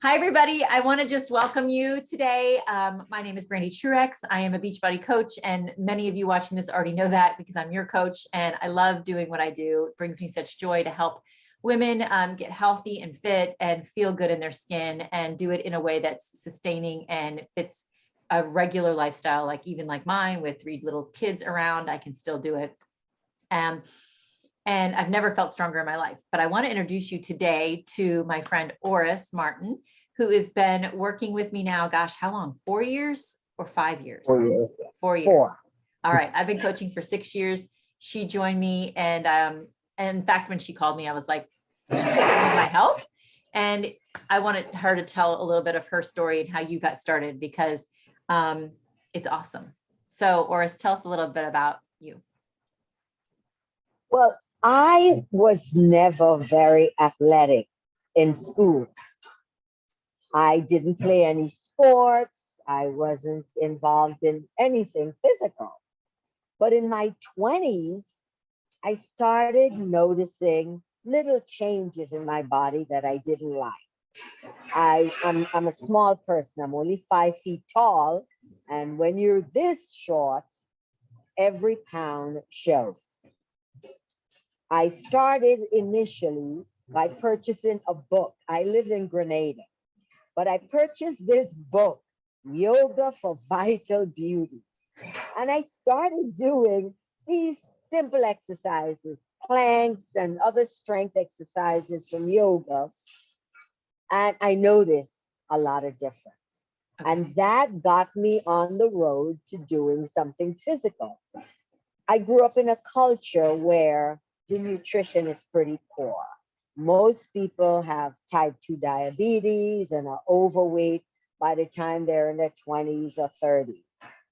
Hi, everybody. I want to just welcome you today. My name is Brandy Truex. I am a Beachbody coach, and many of you watching this already know that because I'm your coach, and I love doing what I do. It brings me such joy to help women get healthy and fit and feel good in their skin and do it in a way that's sustaining and fits a regular lifestyle, like mine with 3 little kids around. I can still do it. And I've never felt stronger in my life. But I want to introduce you today to my friend Oris Martin, who has been working with me now, gosh, how long? 4 years or 5 years? 4 years. 4 years. 4. All right. I've been coaching for 6 years. She joined me. And in fact, when she called me, I was like, she doesn't need my help. And I wanted her to tell a little bit of her story and how you got started because it's awesome. So Oris, tell us a little bit about you. Well, I was never very athletic in school. I didn't play any sports. I wasn't involved in anything physical. But in my 20s, I started noticing little changes in my body that I didn't like. I'm a small person. I'm only 5 feet tall. And when you're this short, every pound shows. I started initially by purchasing a book. I live in Grenada, but I purchased this book, Yoga for Vital Beauty. And I started doing these simple exercises, planks and other strength exercises from yoga. And I noticed a lot of difference. Okay. And that got me on the road to doing something physical. I grew up in a culture where the nutrition is pretty poor. Most people have type 2 diabetes and are overweight by the time they're in their 20s or 30s.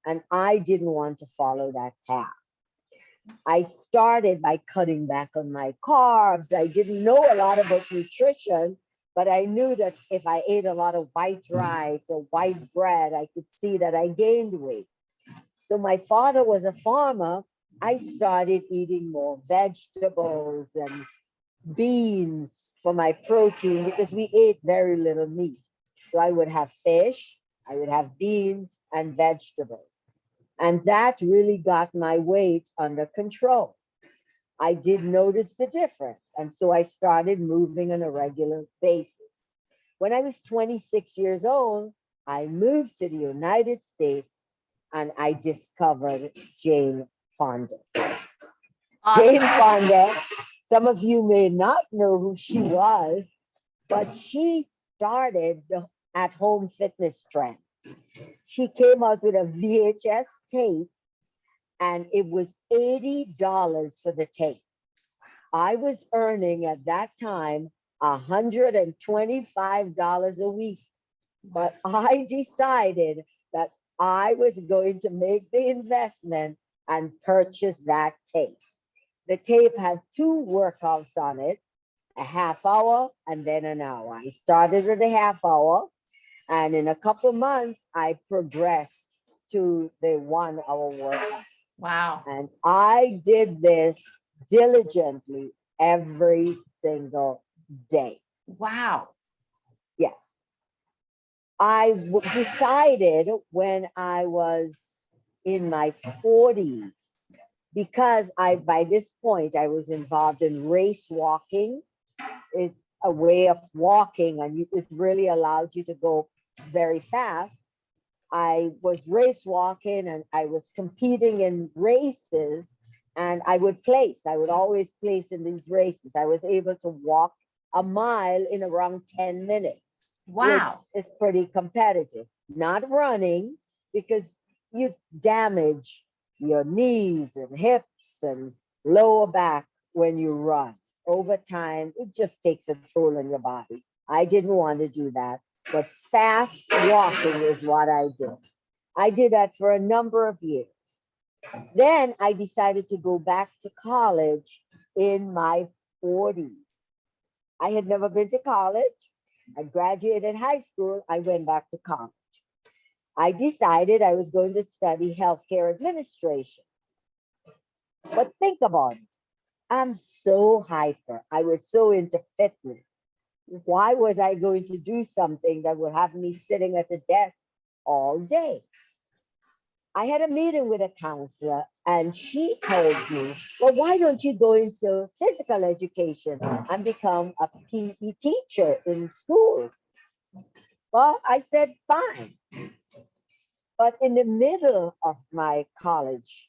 And I didn't want to follow that path. I started by cutting back on my carbs. I didn't know a lot about nutrition, but I knew that if I ate a lot of white rice or white bread, I could see that I gained weight. So my father was a farmer. I started eating more vegetables and beans for my protein because we ate very little meat. So I would have fish, I would have beans and vegetables. And that really got my weight under control. I did notice the difference. And so I started moving on a regular basis. When I was 26 years old, I moved to the United States and I discovered Fonda. Awesome. Jane Fonda, some of you may not know who she was, but she started the at-home fitness trend. She came out with a VHS tape and it was $80 for the tape. I was earning at that time $125 a week, but I decided that I was going to make the investment and purchase that tape. The tape had 2 workouts on it, a half hour and then an hour. I started with a half hour, and in a couple months, I progressed to the 1 hour workout. Wow. And I did this diligently every single day. Wow. Yes. I decided when I was in my 40s, because by this point I was involved in race walking. It's a way of walking and it really allowed you to go very fast. I was race walking and I was competing in races and I would always place in these races. I was able to walk a mile in around 10 minutes. Wow. Which is pretty competitive. Not running because you damage your knees and hips and lower back when you run. Over time, it just takes a toll on your body. I didn't want to do that, but fast walking is what I did. I did that for a number of years. Then I decided to go back to college in my 40s. I had never been to college. I graduated high school. I went back to college. I decided I was going to study healthcare administration. But think about it. I'm so hyper. I was so into fitness Why was I going to do something that would have me sitting at the desk all day? I had a meeting with a counselor and she told me, well, why don't you go into physical education and become a PE teacher in schools? Well, I said, fine. But in the middle of my college,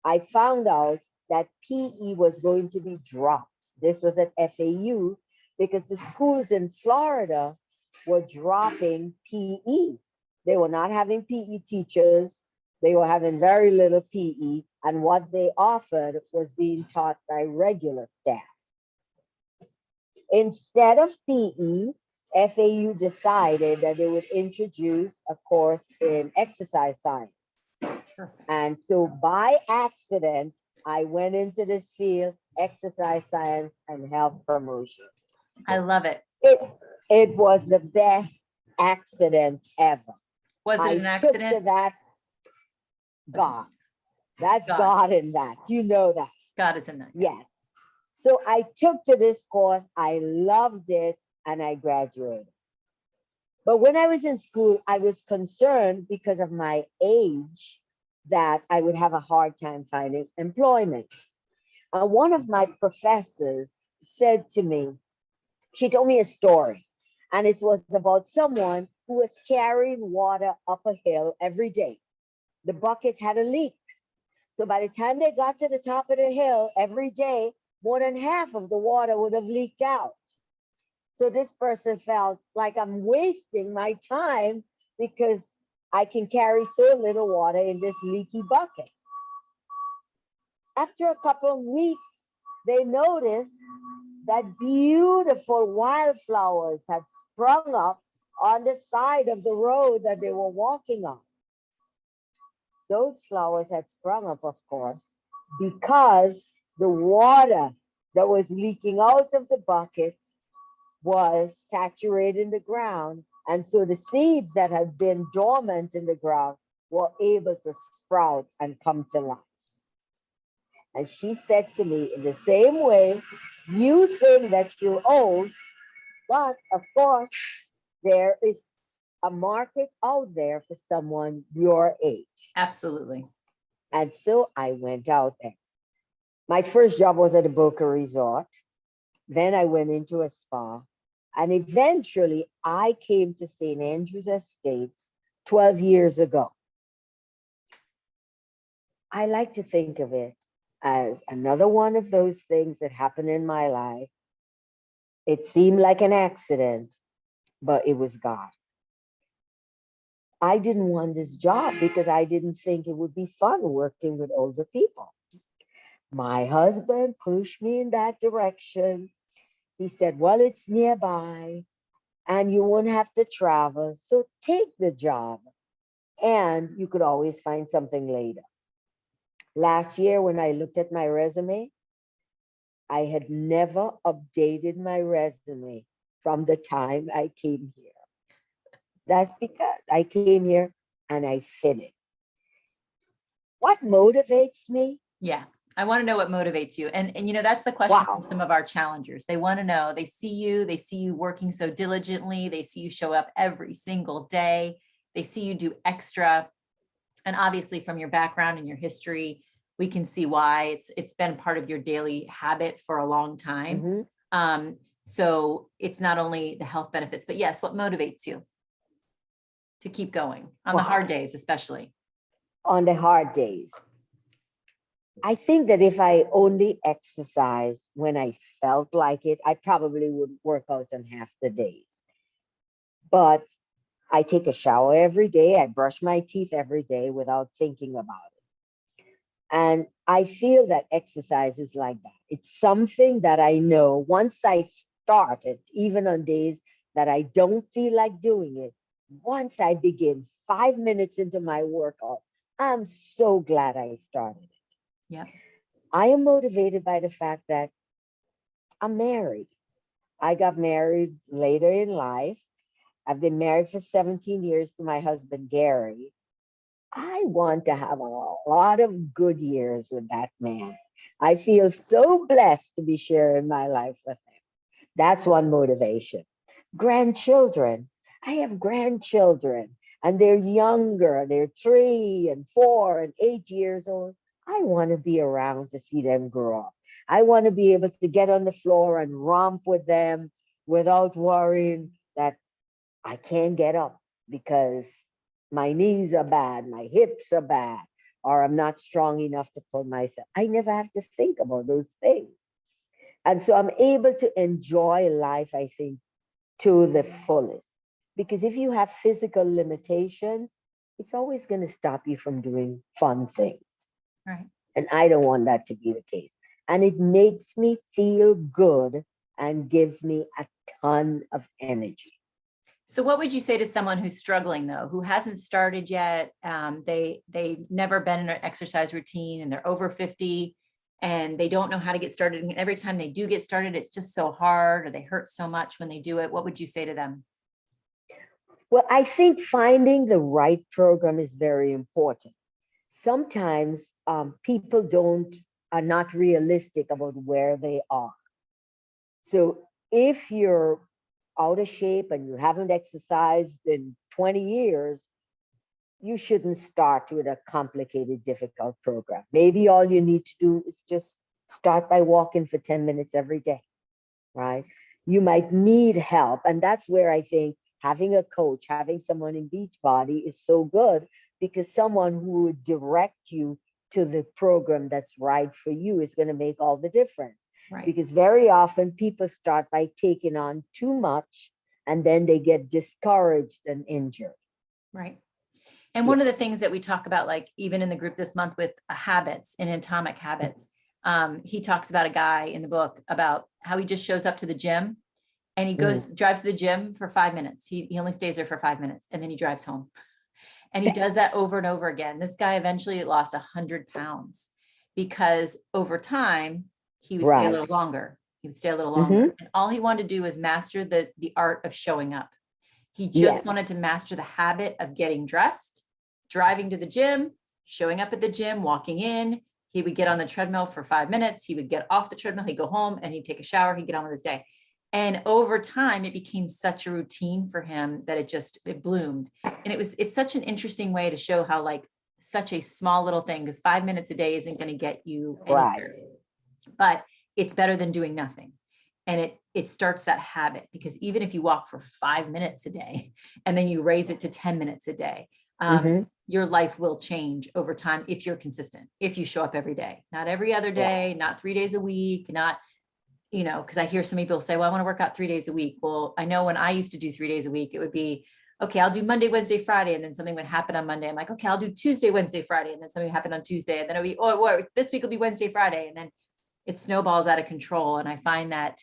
I found out that PE was going to be dropped. This was at FAU because the schools in Florida were dropping PE. They were not having PE teachers. They were having very little PE. And what they offered was being taught by regular staff. Instead of PE, FAU decided that they would introduce a course in exercise science. Perfect. And so by accident, I went into this field, exercise science and health promotion. I love it. It was the best accident ever. Was it an I took accident? to that, God. That's God in that. You know that. God is in that. Yes. So I took to this course. I loved it and I graduated. But when I was in school, I was concerned because of my age that I would have a hard time finding employment. One of my professors said to me, she told me a story, and it was about someone who was carrying water up a hill every day. The bucket had a leak. So by the time they got to the top of the hill every day, more than half of the water would have leaked out. So this person felt like I'm wasting my time because I can carry so little water in this leaky bucket. After a couple of weeks, they noticed that beautiful wildflowers had sprung up on the side of the road that they were walking on. Those flowers had sprung up, of course, because the water that was leaking out of the bucket was saturating the ground. And so the seeds that had been dormant in the ground were able to sprout and come to life. And she said to me, in the same way, you think that you're old, but of course, there is a market out there for someone your age. Absolutely. And so I went out there. My first job was at a Boca Resort. Then I went into a spa. And eventually I came to St. Andrews Estates 12 years ago. I like to think of it as another one of those things that happened in my life. It seemed like an accident, but it was God. I didn't want this job because I didn't think it would be fun working with older people. My husband pushed me in that direction. He said, well, it's nearby and you won't have to travel. So take the job and you could always find something later. Last year, when I looked at my resume, I had never updated my resume from the time I came here. That's because I came here and I finished. What motivates me? Yeah. I want to know what motivates you. And you know, that's the question Wow. from some of our challengers. They want to know, they see you working so diligently. They see you show up every single day. They see you do extra. And obviously from your background and your history, we can see why it's been part of your daily habit for a long time. Mm-hmm. So it's not only the health benefits, but yes, what motivates you to keep going on the hard days, especially? On the hard days. I think that if I only exercised when I felt like it, I probably would work out on half the days. But I take a shower every day. I brush my teeth every day without thinking about it. And I feel that exercise is like that. It's something that I know once I start it, even on days that I don't feel like doing it, once I begin 5 minutes into my workout, I'm so glad I started it. Yeah. I am motivated by the fact that I'm married. I got married later in life. I've been married for 17 years to my husband, Gary. I want to have a lot of good years with that man. I feel so blessed to be sharing my life with him. That's one motivation. Grandchildren. I have grandchildren and they're younger. They're 3 and 4 and 8 years old. I want to be around to see them grow up. I want to be able to get on the floor and romp with them without worrying that I can't get up because my knees are bad, my hips are bad, or I'm not strong enough to pull myself. I never have to think about those things. And so I'm able to enjoy life, I think, to the fullest. Because if you have physical limitations, it's always going to stop you from doing fun things. Right. And I don't want that to be the case. And it makes me feel good and gives me a ton of energy. So what would you say to someone who's struggling though, who hasn't started yet? They've never been in an exercise routine and they're over 50 and they don't know how to get started. And every time they do get started, it's just so hard or they hurt so much when they do it. What would you say to them? Well, I think finding the right program is very important. Sometimes people are not realistic about where they are. So if you're out of shape and you haven't exercised in 20 years, you shouldn't start with a complicated, difficult program. Maybe all you need to do is just start by walking for 10 minutes every day, right? You might need help. And that's where I think having a coach, having someone in Beachbody is so good, because someone who would direct you to the program that's right for you is going to make all the difference. Right. Because very often people start by taking on too much and then they get discouraged and injured. Right. And one of the things that we talk about, like even in the group this month with habits and atomic habits, he talks about a guy in the book about how he just shows up to the gym and he drives to the gym for 5 minutes. He only stays there for 5 minutes and then he drives home. And he does that over and over again. This guy eventually lost 100 pounds because over time, he would stay a little longer. He would stay a little longer. And all he wanted to do was master the art of showing up. He just wanted to master the habit of getting dressed, driving to the gym, showing up at the gym, walking in. He would get on the treadmill for 5 minutes. He would get off the treadmill. He'd go home and he'd take a shower. He'd get on with his day. And over time, it became such a routine for him that it bloomed. And it's such an interesting way to show how like such a small little thing, because 5 minutes a day isn't going to get you anywhere, but it's better than doing nothing. And it starts that habit, because even if you walk for 5 minutes a day and then you raise it to 10 minutes a day, your life will change over time if you're consistent, if you show up every day, not every other day, not 3 days a week, not, because I hear some people say, well, I want to work out 3 days a week. Well, I know when I used to do 3 days a week, it would be, okay, I'll do Monday, Wednesday, Friday. And then something would happen on Monday. I'm like, okay, I'll do Tuesday, Wednesday, Friday. And then something happened on Tuesday. And then it'll be, this week will be Wednesday, Friday. And then it snowballs out of control. And I find that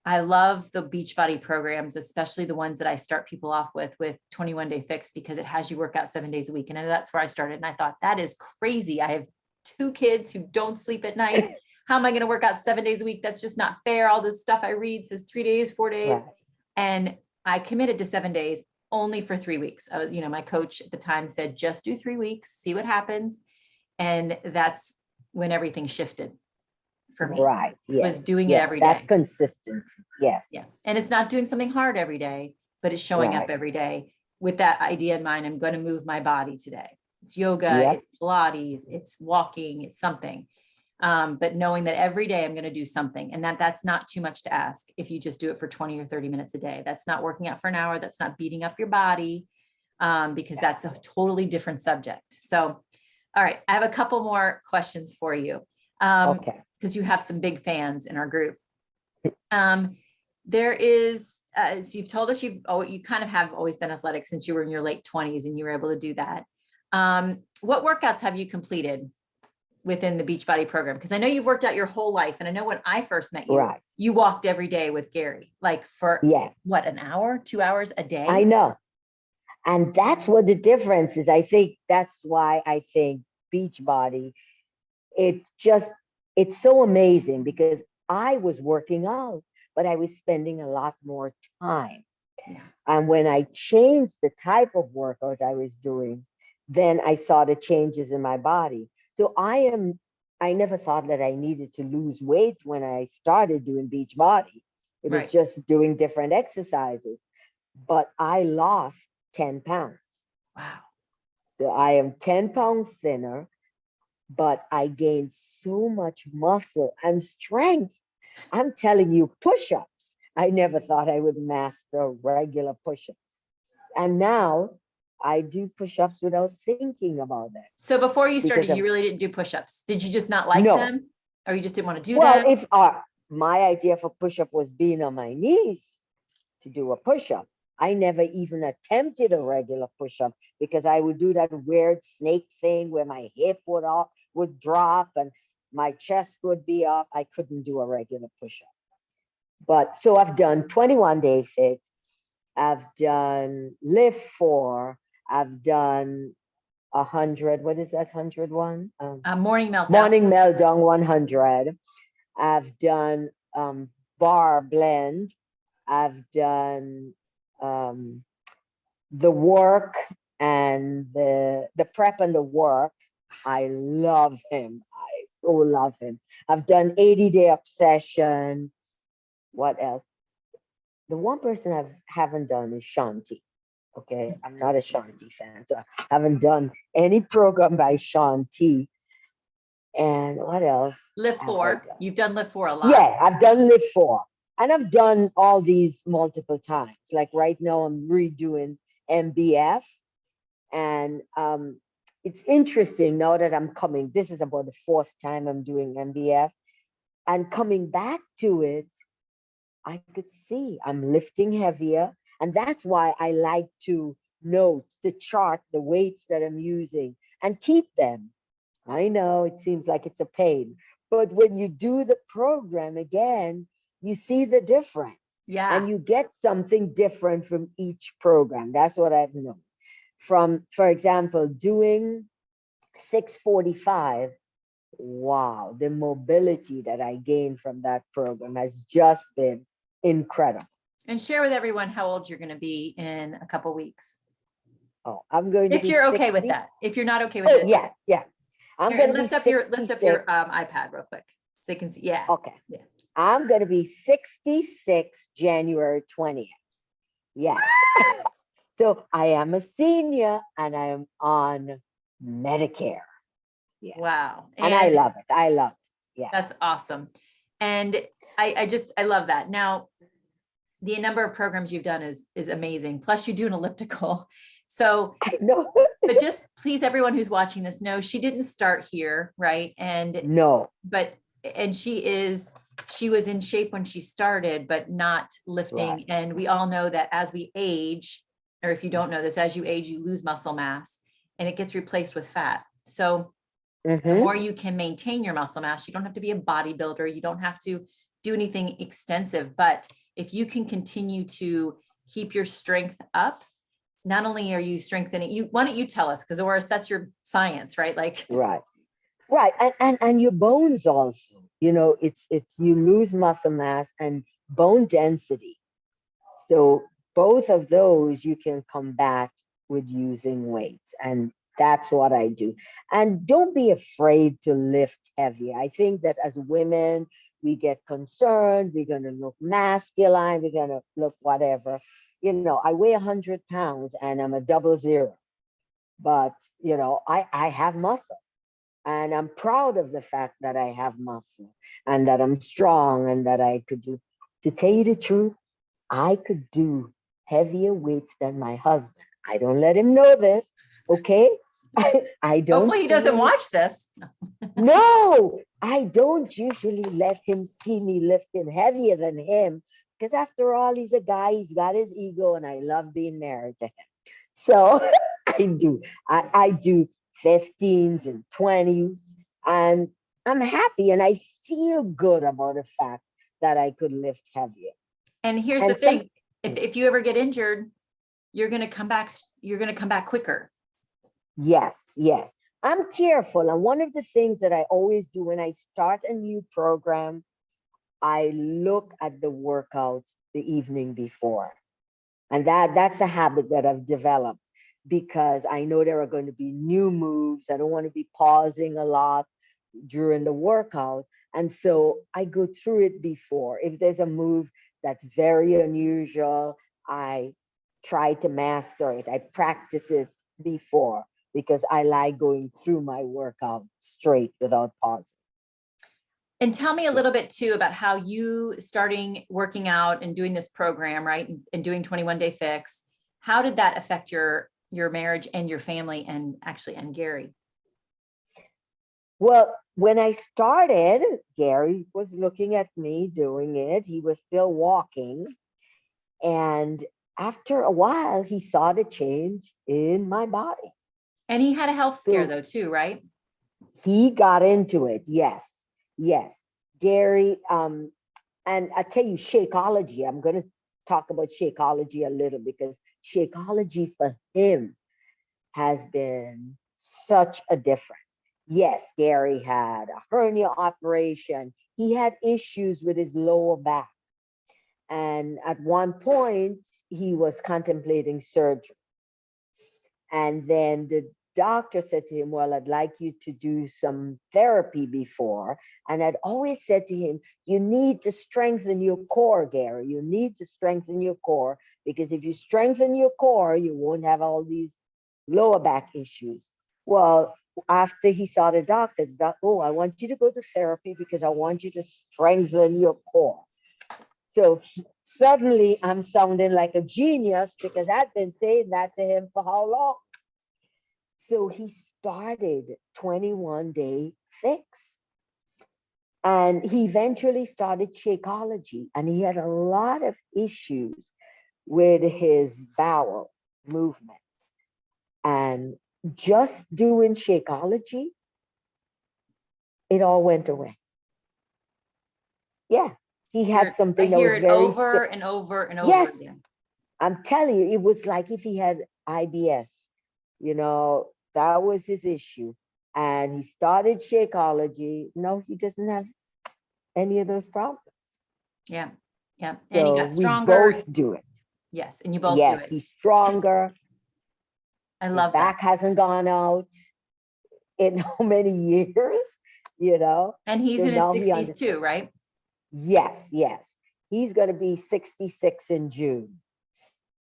I love the Beachbody programs, especially the ones that I start people off with 21 Day Fix, because it has you work out 7 days a week. And that's where I started. And I thought, that is crazy. I have 2 kids who don't sleep at night. How am I going to work out 7 days a week? That's just not fair. All this stuff I read says 3 days, 4 days. And I committed to 7 days only for 3 weeks. I was, my coach at the time said, just do 3 weeks, see what happens. And that's when everything shifted for me. Was doing it every day. That consistency. Yeah. And it's not doing something hard every day, but it's showing up every day with that idea in mind. I'm going to move my body today. It's yoga, it's Pilates, it's walking, it's something. But knowing that every day I'm going to do something, and that's not too much to ask. If you just do it for 20 or 30 minutes a day, that's not working out for an hour. That's not beating up your body, because that's a totally different subject. So, all right. I have a couple more questions for you. Because you have some big fans in our group. There is, so you've told us you kind of have always been athletic since you were in your late 20s and you were able to do that. What workouts have you completed within the Beachbody program? Because I know you've worked out your whole life. And I know when I first met you, you walked every day with Gary, like for what, an hour, 2 hours a day? I know. And that's what the difference is. I think that's why I think Beachbody, it's so amazing, because I was working out, but I was spending a lot more time. And when I changed the type of workout I was doing, then I saw the changes in my body. So I never thought that I needed to lose weight when I started doing Beachbody. It was Right. just doing different exercises. But I lost 10 pounds. Wow. So I am 10 pounds thinner, but I gained so much muscle and strength. I'm telling you, push ups. I never thought I would master regular push ups. And now I do push ups without thinking about that So before you because started, of you really didn't do push-ups. Did you just not like no. them? Or you just didn't want to do Well, them? if my idea for push up was being on my knees to do a push up, I never even attempted a regular push up because I would do that weird snake thing where my hip would drop and my chest would be up. I couldn't do a regular push up. But so I've done 21 day fit. I've done lift 4. I've done 100. What is that 100 one? Morning meltdown. Morning meltdown 100. I've done bar blend. I've done the work and the prep and the work. I love him. I so love him. I've done 80-day obsession. What else? The one person I haven't done is Shanti. Okay, I'm not a Shanti fan, so I haven't done any program by Shanti. And what else Lift have I 4. done? You've done lift 4 a lot. Yeah, I've done Live 4. And I've done all these multiple times. Like right now, I'm redoing MBF. And it's interesting now that I'm coming. This is about the 4th time I'm doing MBF. And coming back to it, I could see I'm lifting heavier. And that's why I like to note, to chart the weights that I'm using and keep them. I know it seems like it's a pain, but when you do the program again, you see the difference Yeah. and you get something different from each program. That's what I've known. From, for example, doing 645, wow, the mobility that I gained from that program has just been incredible. And share with everyone how old you're going to be in a couple weeks. Oh, I'm going to If be you're okay 60. with that. If you're not okay with Oh, it. yeah, yeah. I'm Here, going to be lift up your 66. iPad real quick so they can see. Yeah. Okay. Yeah. I'm going to be 66 January 20th. Yes. So I am a senior and I am on Medicare. Yeah. Wow. And I love it. I love it. Yeah. That's awesome. And I love that. Now, the number of programs you've done is amazing. Plus you do an elliptical. So, I know. but just please, everyone who's watching this, know she didn't start here, right? And No. and she was in shape when she started, but not lifting. Right. And we all know that as we age, or if you don't know this, as you age, you lose muscle mass and it gets replaced with fat. So the more you can maintain your muscle mass, you don't have to be a bodybuilder. You don't have to do anything extensive, but if you can continue to keep your strength up, not only are you strengthening you, why don't you tell us? Because Oris, that's your science, right? Like, right. Right. And your bones also, you know, it's you lose muscle mass and bone density. So both of those you can combat with using weights. And that's what I do. And don't be afraid to lift heavy. I think that as women, we get concerned, we're going to look masculine, we're going to look whatever. You know, I weigh 100 pounds and I'm a 00. But, you know, I have muscle. And I'm proud of the fact that I have muscle and that I'm strong and that I could do. To tell you the truth, I could do heavier weights than my husband. I don't let him know this, okay? I don't. hopefully he doesn't watch this. No, I don't usually let him see me lifting heavier than him because after all, he's a guy, he's got his ego, and I love being married to him. So I do. I do 15s and 20s, and I'm happy and I feel good about the fact that I could lift heavier. And here's the thing, if you ever get injured, you're going to come back quicker. Yes, yes. I'm careful. And one of the things that I always do when I start a new program, I look at the workouts the evening before. And that's a habit that I've developed because I know there are going to be new moves. I don't want to be pausing a lot during the workout. And so I go through it before. If there's a move that's very unusual. I try to master it. I practice it before because I like going through my workout straight without pausing. And tell me a little bit too about how you starting working out and doing this program, right? And doing 21 Day Fix. How did that affect your marriage and your family and Gary? Well, when I started, Gary was looking at me doing it. He was still walking. And after a while, he saw the change in my body. And he had a health scare though too, right? He got into it. Yes. Yes. Gary, and I tell you, Shakeology, I'm going to talk about Shakeology a little because Shakeology for him has been such a difference. Yes, Gary had a hernia operation. He had issues with his lower back. And at one point, he was contemplating surgery. And then the doctor said to him, well, I'd like you to do some therapy before. And I'd always said to him, you need to strengthen your core, Gary. You need to strengthen your core, because if you strengthen your core, you won't have all these lower back issues. Well, after he saw the doctor, oh, I want you to go to therapy because I want you to strengthen your core. So suddenly I'm sounding like a genius because I've been saying that to him for how long? So he started 21 Day Fix. And he eventually started Shakeology. And he had a lot of issues with his bowel movements. And just doing Shakeology, it all went away. Yeah. He had something that was very over and over and over yes, again. I'm telling you, it was like if he had IBS, you know, that was his issue. And he started Shakeology. No, he doesn't have any of those problems. Yeah. Yeah. So and he got stronger. We both do it. Yes. And you both do it. He's stronger. I love His back hasn't gone out in how many years, you know? And he's so in his 60s too, right? Yes, yes. He's going to be 66 in June.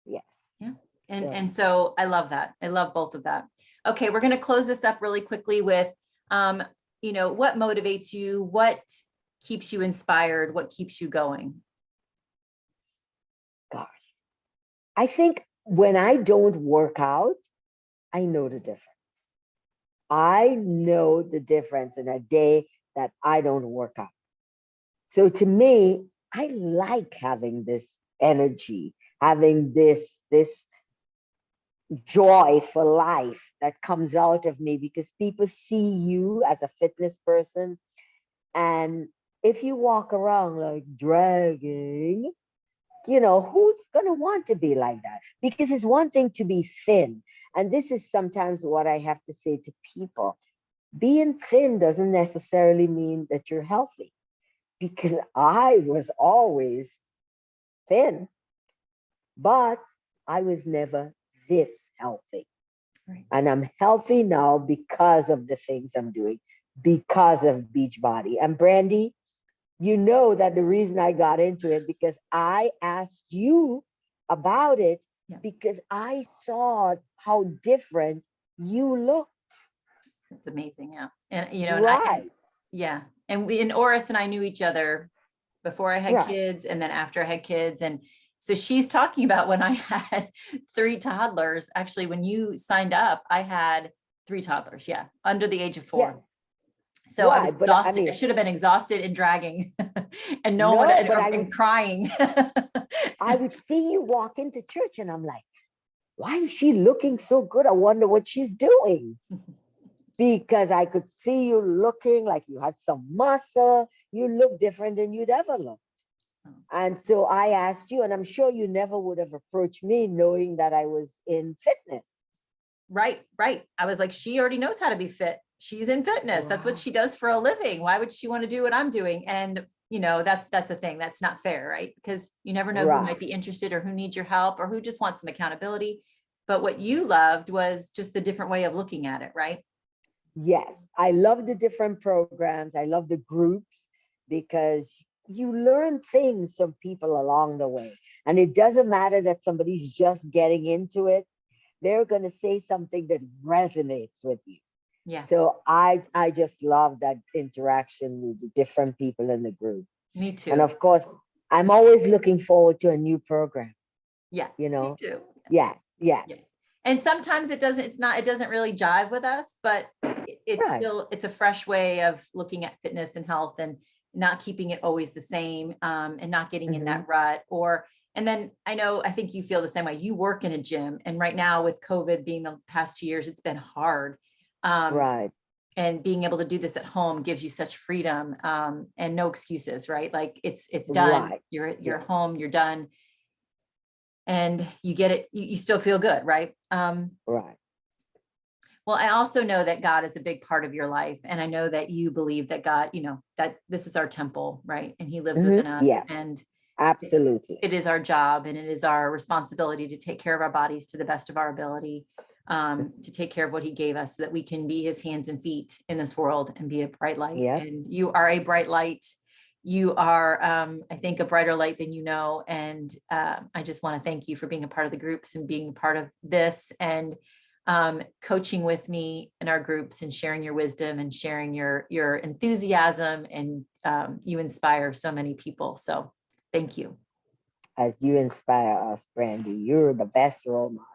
Yes. Yeah. And so I love that. I love both of that. Okay. We're going to close this up really quickly with, you know, what motivates you? What keeps you inspired? What keeps you going? Gosh, I think when I don't work out, I know the difference. I know the difference in a day that I don't work out. So to me, I like having this energy, having this joy for life that comes out of me, because people see you as a fitness person. And if you walk around like dragging, you know, who's going to want to be like that? Because it's one thing to be thin. And this is sometimes what I have to say to people. Being thin doesn't necessarily mean that you're healthy, because I was always thin, but I was never this healthy. Right. And I'm healthy now because of the things I'm doing, because of Beachbody. And Brandy, you know that the reason I got into it because I asked you about it, because I saw how different you looked. It's amazing. Yeah. And, you know, right. And Oris and I knew each other before I had kids and then after I had kids. And so she's talking about when I had 3 toddlers. Actually, when you signed up, I had 3 toddlers. Yeah. Under the age of 4. Yeah. So I was exhausted. I should have been exhausted and dragging and and crying. I would see you walk into church and I'm like, why is she looking so good? I wonder what she's doing. Because I could see you looking like you had some muscle. You look different than you'd ever looked. And so I asked you, and I'm sure you never would have approached me knowing that I was in fitness. Right. I was like, she already knows how to be fit. She's in fitness. Wow. That's what she does for a living. Why would she want to do what I'm doing? And, you know, that's the thing. That's not fair, right? Because you never know who might be interested or who needs your help or who just wants some accountability. But what you loved was just the different way of looking at it, right? Yes. I love the different programs. I love the groups because you learn things from people along the way. And it doesn't matter that somebody's just getting into it. They're going to say something that resonates with you. Yeah. So I just love that interaction with the different people in the group. Me too. And of course, I'm always looking forward to a new program. Yeah. You know? Me too. Yeah. Yeah. And sometimes it doesn't really jive with us, but it's Right. still, it's a fresh way of looking at fitness and health and not keeping it always the same, and not getting in that rut. And then I think you feel the same way. You work in a gym, and right now with COVID being the past 2 years, it's been hard. Right. And being able to do this at home gives you such freedom, and no excuses, right? Like it's done. Right. You're home, you're done. And you get it, you still feel good, right? Right. Well, I also know that God is a big part of your life. And I know that you believe that God, that this is our temple, right? And he lives within us. Yeah. And Absolutely. it is our job, and it is our responsibility to take care of our bodies to the best of our ability, to take care of what he gave us so that we can be his hands and feet in this world and be a bright light. Yeah. And you are a bright light. You are, I think, a brighter light than you know. And I just want to thank you for being a part of the groups and being a part of this, and coaching with me in our groups and sharing your wisdom and sharing your enthusiasm. And you inspire so many people. So thank you. As you inspire us, Brandy, you're the best role model.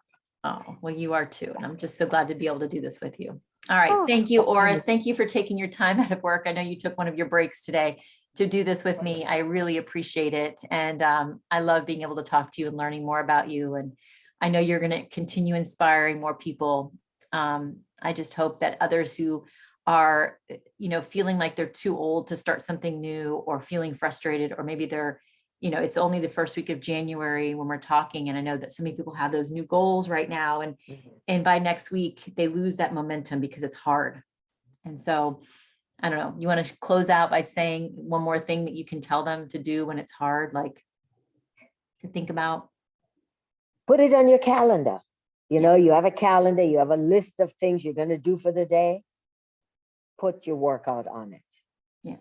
Oh, well, you are too. And I'm just so glad to be able to do this with you. All right. Oh, Thank you, Oris. Thank you for taking your time out of work. I know you took one of your breaks today to do this with me. I really appreciate it. And I love being able to talk to you and learning more about you. And I know you're going to continue inspiring more people. I just hope that others who are, feeling like they're too old to start something new, or feeling frustrated, or maybe they're, it's only the first week of January when we're talking. And I know that so many people have those new goals right now. And by next week, they lose that momentum because it's hard. And so, I don't know, you want to close out by saying one more thing that you can tell them to do when it's hard, like to think about? Put it on your calendar. You have a calendar, you have a list of things you're going to do for the day. Put your workout on it. Yeah.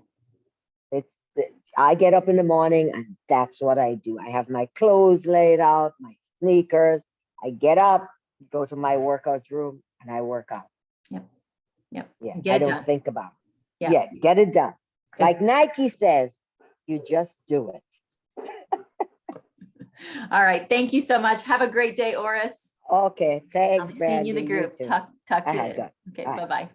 I get up in the morning and that's what I do. I have my clothes laid out, my sneakers. I get up, go to my workout room, and I work out. Yep. Yeah. Get I it don't done. think about it. Yeah. Yeah. Get it done. Like Nike says, you just do it. All right. Thank you so much. Have a great day, Oris. Okay. Thanks, I'll be seeing you in the Brandy. group. Talk to you later. Okay. Bye-bye.